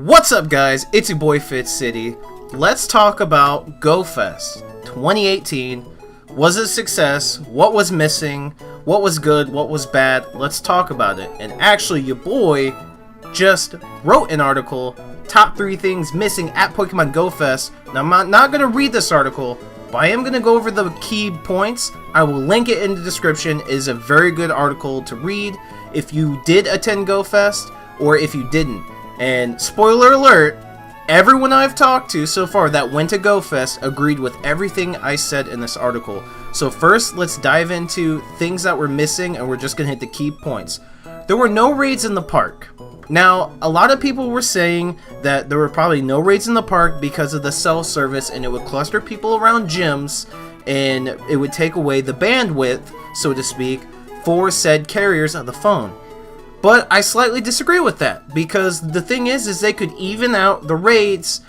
What's up, guys? It's your boy Fitz City. Let's talk about GoFest 2018. Was it a success? What was missing? What was good? What was bad? Let's talk about it. And actually, your boy just wrote an article, top 3 things missing at Pokemon GoFest. Now, I'm not going to read this article, but I am going to go over the key points. I will link it in the description. It is a very good article to read if you did attend GoFest or if you didn't. And spoiler alert, everyone I've talked to so far that went to GoFest agreed with everything I said in this article. So first, let's dive into things that were missing, and we're just going to hit the key points. There were no raids in the park. Now, a lot of people were saying that there were probably no raids in the park because of the cell service, and it would cluster people around gyms, and it would take away the bandwidth, so to speak, for said carriers of the phone. But I slightly disagree with that, because the thing is they could even out the raids,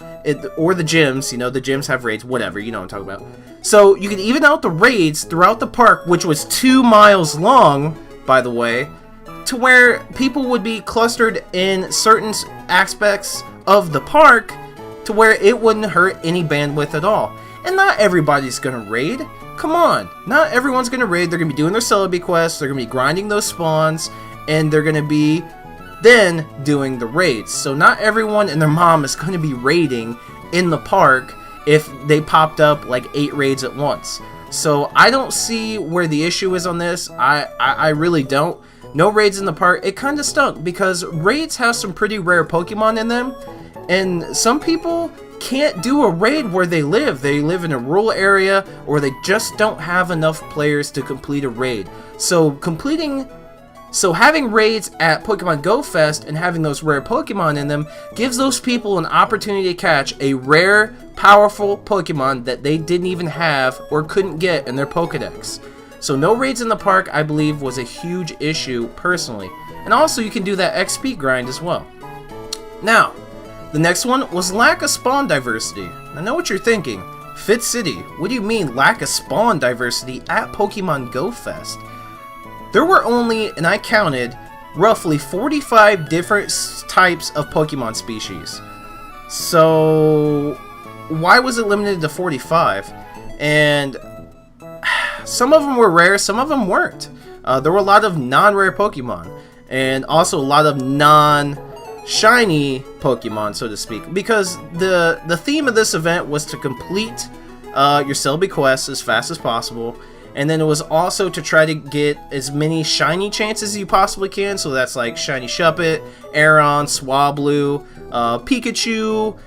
or the gyms, you know, the gyms have raids, whatever, you know what I'm talking about. So you could even out the raids throughout the park, which was 2 miles long, by the way, to where people would be clustered in certain aspects of the park, to where it wouldn't hurt any bandwidth at all. And not everybody's gonna raid. Come on, not everyone's gonna raid. They're gonna be doing their celebrity quests, they're gonna be grinding those spawns, and they're going to be then doing the raids. So not everyone and their mom is going to be raiding in the park if they popped up like 8 raids at once. So I don't see where the issue is on this. I really don't. No raids in the park. It kind of stunk because raids have some pretty rare Pokemon in them. And some people can't do a raid where they live. They live in a rural area, or they just don't have enough players to complete a raid. So having raids at Pokemon GoFest and having those rare Pokemon in them gives those people an opportunity to catch a rare, powerful Pokemon that they didn't even have or couldn't get in their Pokedex. So no raids in the park, I believe, was a huge issue personally. And also you can do that XP grind as well. Now, the next one was lack of spawn diversity. I know what you're thinking. Fitz City, what do you mean lack of spawn diversity at Pokemon GoFest? There were only, and I counted, roughly 45 different types of Pokemon species. So, why was it limited to 45? And some of them were rare, some of them weren't. There were a lot of non-rare Pokemon, and also a lot of non-shiny Pokemon, so to speak. Because the theme of this event was to complete your celebrity quests as fast as possible. And then it was also to try to get as many shiny chances as you possibly can. So that's like Shiny Shuppet, Aeron, Swablu, Pikachu,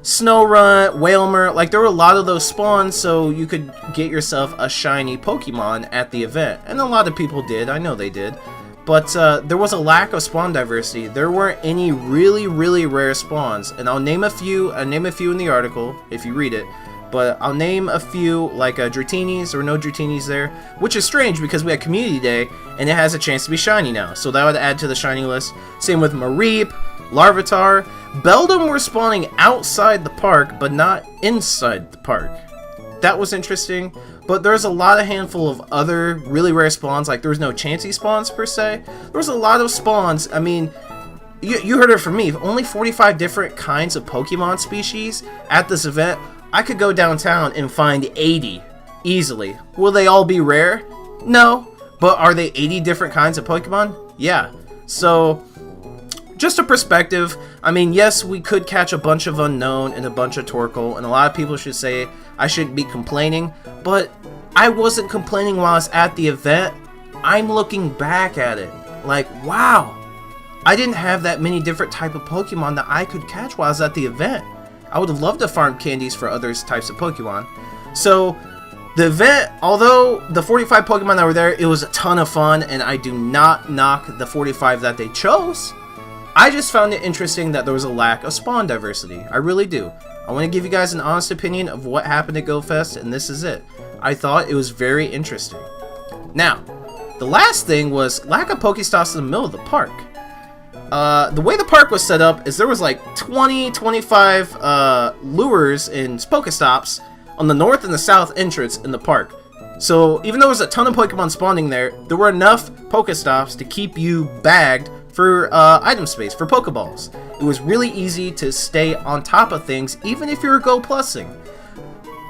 Snorunt, Wailmer. Like there were a lot of those spawns, so you could get yourself a shiny Pokemon at the event. And a lot of people did, I know they did. But there was a lack of spawn diversity. There weren't any really, really rare spawns. And I'll name a few in the article if you read it. But I'll name a few, like Dratini's. There were no Dratinis there, which is strange because we had Community Day, and it has a chance to be shiny now. So that would add to the shiny list. Same with Mareep, Larvitar. Beldum were spawning outside the park, but not inside the park. That was interesting. But there's a lot of handful of other really rare spawns. Like there was no Chansey spawns per se. There was a lot of spawns. I mean, you heard it from me. Only 45 different kinds of Pokemon species at this event. I could go downtown and find 80 easily. Will they all be rare? No. But are they 80 different kinds of Pokemon? Yeah. So, just a perspective. I mean, yes, we could catch a bunch of Unknown and a bunch of Torkoal, and a lot of people should say I shouldn't be complaining, but I wasn't complaining while I was at the event. I'm looking back at it. Like, wow. I didn't have that many different type of Pokemon that I could catch while I was at the event. I would have loved to farm candies for other types of Pokemon. So, the event, although the 45 Pokemon that were there, it was a ton of fun, and I do not knock the 45 that they chose. I just found it interesting that there was a lack of spawn diversity. I really do. I want to give you guys an honest opinion of what happened at GoFest, and this is it. I thought it was very interesting. Now, the last thing was lack of Pokestops in the middle of the park. The way the park was set up is there was like 20-25 lures and Pokestops on the north and the south entrance in the park. So even though there was a ton of Pokemon spawning there, there were enough Pokestops to keep you bagged for item space, for Pokeballs. It was really easy to stay on top of things, even if you're Go Plusing.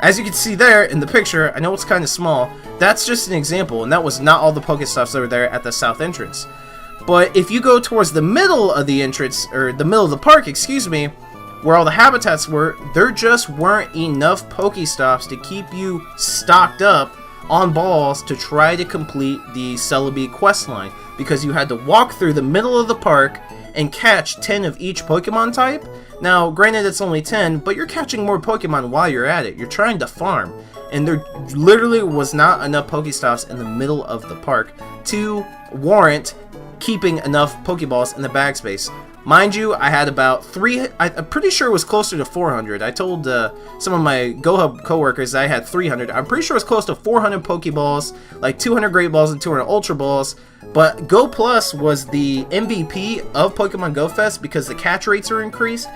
As you can see there in the picture, I know it's kind of small, that's just an example, and that was not all the Pokestops that were there at the south entrance. But if you go towards the middle of the entrance, or the middle of the park, excuse me, where all the habitats were, there just weren't enough Pokestops to keep you stocked up on balls to try to complete the Celebi quest line, because you had to walk through the middle of the park and catch 10 of each Pokemon type. Now, granted it's only 10, but you're catching more Pokemon while you're at it. You're trying to farm, and there literally was not enough Pokestops in the middle of the park to warrant keeping enough Pokeballs in the bag space. Mind you, I had about I'm pretty sure it was closer to 400. I told some of my GoHub coworkers I had 300. I'm pretty sure it was close to 400 Pokeballs, like 200 Great Balls and 200 Ultra Balls. But Go Plus was the MVP of Pokemon Go Fest because the catch rates are increased.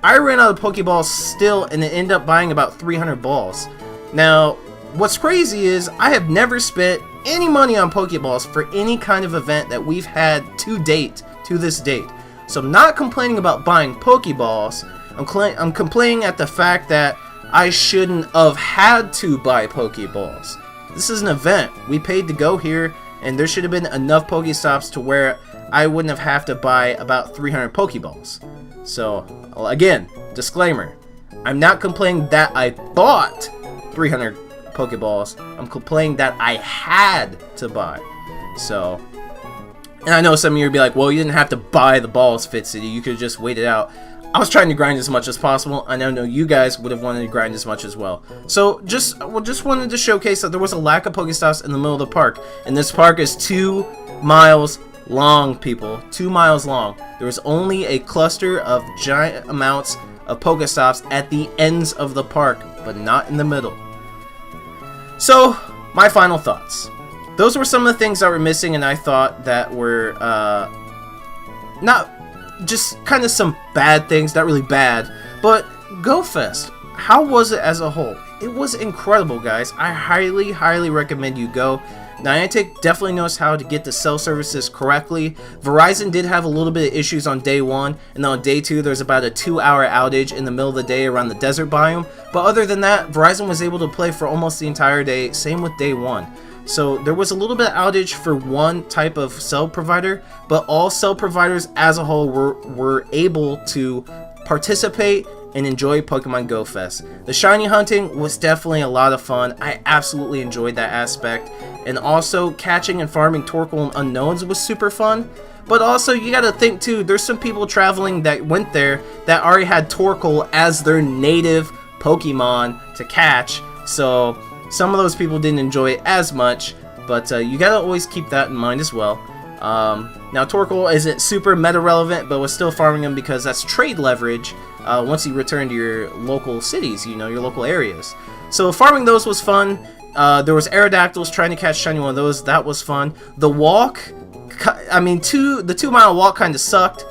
I ran out of Pokeballs still and ended up buying about 300 balls. Now, what's crazy is I have never spent any money on Pokeballs for any kind of event that we've had to this date. So I'm not complaining about buying Pokeballs. I'm complaining at the fact that I shouldn't have had to buy Pokeballs. This is an event. We paid to go here, and there should have been enough Pokestops to where I wouldn't have to buy about 300 Pokeballs. So, again, disclaimer. I'm not complaining that I bought 300 Pokeballs. I'm complaining that I had to buy. So, and I know some of you would be like, well, you didn't have to buy the balls, Fitz. You could just wait it out. I was trying to grind as much as possible. I know you guys would have wanted to grind as much as well. So, just wanted to showcase that there was a lack of Pokestops in the middle of the park. And this park is 2 miles long, people. 2 miles long. There was only a cluster of giant amounts of Pokestops at the ends of the park, but not in the middle. So, my final thoughts. Those were some of the things that were missing, and I thought that were not just kind of some bad things, not really bad, but Go Fest. How was it as a whole? It was incredible, guys. I highly, highly recommend you go. Niantic definitely knows how to get the cell services correctly. Verizon did have a little bit of issues on day 1, and on day 2 there's about a 2-hour outage in the middle of the day around the desert biome. But other than that, Verizon was able to play for almost the entire day, same with day 1. So there was a little bit of outage for one type of cell provider, but all cell providers as a whole were able to participate and enjoy Pokemon Go Fest. The shiny hunting was definitely a lot of fun. I absolutely enjoyed that aspect. And also catching and farming Torkoal and Unknowns was super fun. But also you gotta think too, there's some people traveling that went there that already had Torkoal as their native Pokemon to catch. So some of those people didn't enjoy it as much, but you gotta always keep that in mind as well. Now Torkoal isn't super meta relevant, but was still farming them because that's trade leverage once you return to your local cities, you know, your local areas. So farming those was fun. There was Aerodactyls trying to catch shiny one of those. That was fun. The walk, I mean, the 2 mile walk kind of sucked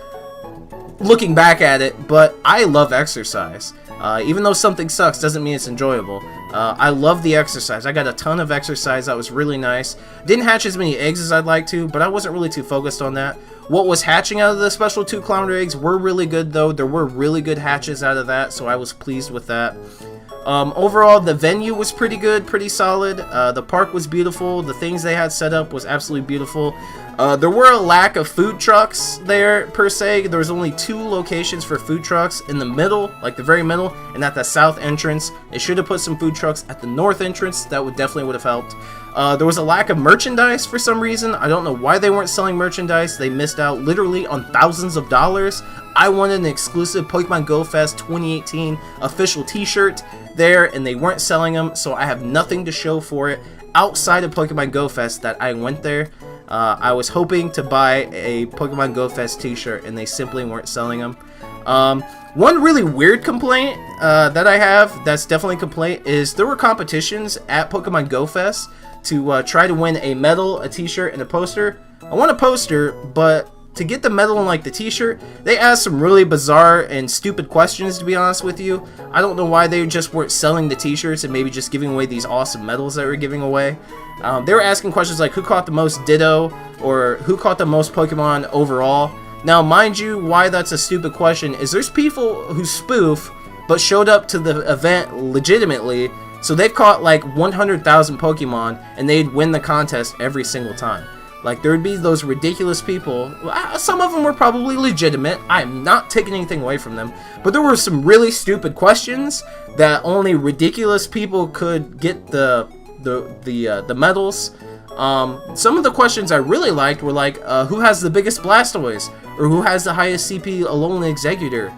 looking back at it, but I love exercise. Even though something sucks doesn't mean it's enjoyable. I love the exercise. I got a ton of exercise. That was really nice. Didn't hatch as many eggs as I'd like to, but I wasn't really too focused on that. What was hatching out of the special 2-kilometer eggs were really good, though. There were really good hatches out of that, so I was pleased with that. Overall, the venue was pretty good, pretty solid. The park was beautiful. The things they had set up was absolutely beautiful. There were a lack of food trucks there, per se. There was only 2 locations for food trucks in the middle, like the very middle, and at the south entrance. They should have put some food trucks at the north entrance. That definitely would have helped. There was a lack of merchandise for some reason. I don't know why they weren't selling merchandise. They missed out literally on thousands of dollars. I wanted an exclusive Pokemon Go Fest 2018 official t-shirt there, and they weren't selling them, so I have nothing to show for it outside of Pokemon Go Fest that I went there. I was hoping to buy a Pokemon Go Fest t-shirt, and they simply weren't selling them. One really weird complaint that I have, that's definitely a complaint, is there were competitions at Pokemon Go Fest to try to win a medal, a t-shirt, and a poster. I want a poster, but to get the medal and like the t-shirt, they asked some really bizarre and stupid questions, to be honest with you. I don't know why they just weren't selling the t-shirts and maybe just giving away these awesome medals that we're giving away. They were asking questions like who caught the most Ditto, or who caught the most Pokemon overall. Now, mind you, why that's a stupid question is there's people who spoof but showed up to the event legitimately, so they've caught like 100,000 Pokemon and they'd win the contest every single time. Like, there would be those ridiculous people. Some of them were probably legitimate. I'm not taking anything away from them. But there were some really stupid questions that only ridiculous people could get the medals. Some of the questions I really liked were like, who has the biggest Blastoise? Or who has the highest CP Alolan Exeggutor?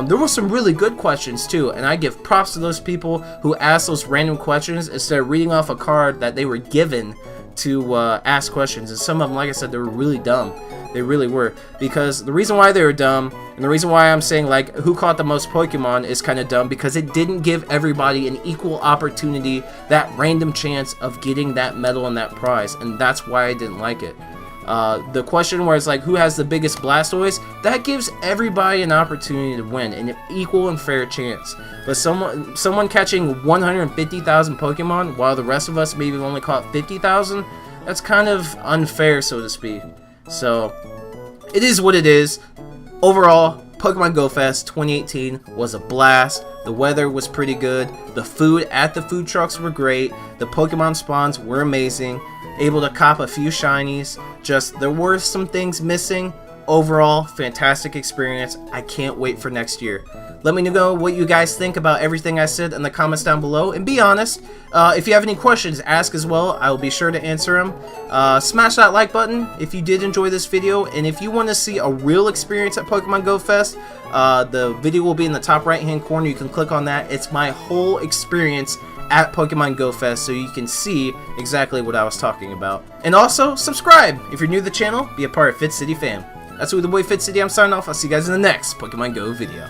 There were some really good questions too, and I give props to those people who asked those random questions instead of reading off a card that they were given to ask questions. And some of them, like I said, they were really dumb. They really were. Because the reason why they were dumb, and the reason why I'm saying like who caught the most Pokemon is kind of dumb, because it didn't give everybody an equal opportunity, that random chance of getting that medal and that prize, and that's why I didn't like it. The question where it's like who has the biggest Blastoise, that gives everybody an opportunity to win, an equal and fair chance. But someone catching 150,000 Pokemon while the rest of us maybe only caught 50,000, that's kind of unfair, so to speak. So it is what it is. Overall, Pokemon Go Fest 2018 was a blast. The weather was pretty good. The food at the food trucks were great. The Pokemon spawns were amazing. Able to cop a few shinies. Just, there were some things missing. Overall, fantastic experience. I can't wait for next year. Let me know what you guys think about everything I said in the comments down below. And be honest, if you have any questions, ask as well. I will be sure to answer them. Smash that like button if you did enjoy this video. And if you want to see a real experience at Pokemon Go Fest, the video will be in the top right hand corner. You can click on that. It's my whole experience at Pokemon Go Fest, so you can see exactly what I was talking about. And also, subscribe! If you're new to the channel, be a part of Fitz City fam. That's with the boy Fitz City, I'm signing off. I'll see you guys in the next Pokemon Go video.